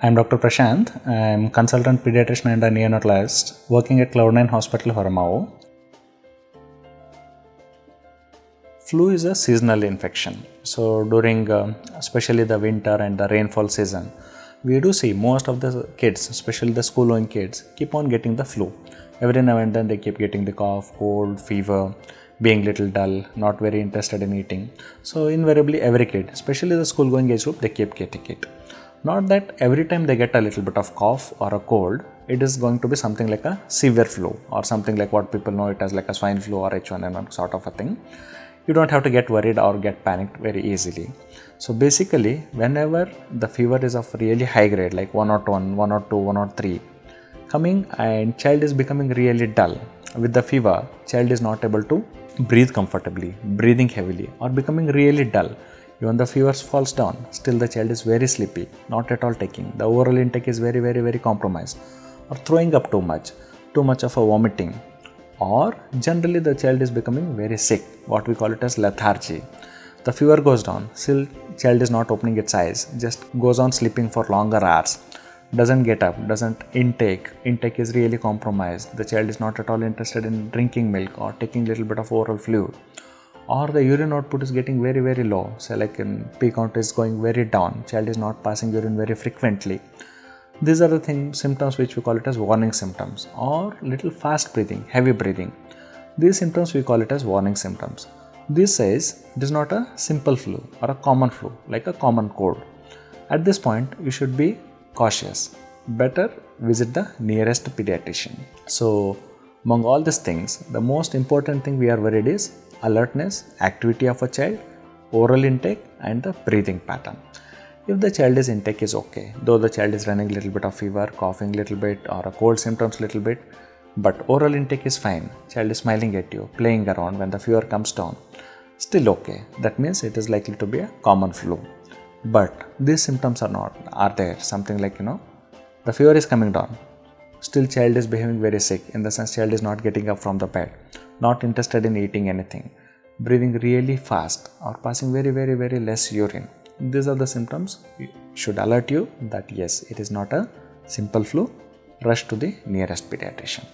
I'm Dr. Prashanth. I'm consultant pediatrician and a neonatologist working at Cloudnine Hospital, Horamau. Flu is a seasonal infection. So during especially the winter and the rainfall season, we do see most of the kids, especially the school-going kids, keep on getting the flu. Every now and then they keep getting the cough, cold, fever, being little dull, not very interested in eating. So invariably every kid, especially the school-going age group, they keep getting it. Not that every time they get a little bit of cough or a cold, it is going to be something like a severe flu or something like what people know it as like a swine flu or H1N1 sort of a thing. You don't have to get worried or get panicked very easily. So basically, whenever the fever is of really high grade like 101, 102, 103, coming and child is becoming really dull. With the fever, child is not able to breathe comfortably, breathing heavily or becoming really dull. Even the fever falls down, still the child is very sleepy, not at all taking. The oral intake is very compromised, or throwing up too much of a vomiting, or generally the child is becoming very sick, what we call it as lethargy. The fever goes down, still child is not opening its eyes, just goes on sleeping for longer hours, doesn't get up, doesn't intake is really compromised. The child is not at all interested in drinking milk or taking little bit of oral fluid. Or the urine output is getting very low, so like in P count is going very down, child is not passing urine very frequently. These are the symptoms which we call it as warning symptoms, or little fast breathing, heavy breathing. These symptoms we call it as warning symptoms. This says it is not a simple flu or a common flu, like a common cold. At this point, you should be cautious. Better visit the nearest pediatrician. So, among all these things, the most important thing we are worried is alertness, activity of a child, oral intake and the breathing pattern. If the child's intake is okay, though the child is running a little bit of fever, coughing a little bit or a cold symptoms little bit, but oral intake is fine, child is smiling at you, playing around when the fever comes down, still okay. That means it is likely to be a common flu. But these symptoms are there, something like the fever is coming down, still child is behaving very sick, in the sense child is not getting up from the bed, not interested in eating anything, breathing really fast or passing very less urine. These are the symptoms should alert you that yes, it is not a simple flu. Rush to the nearest pediatrician.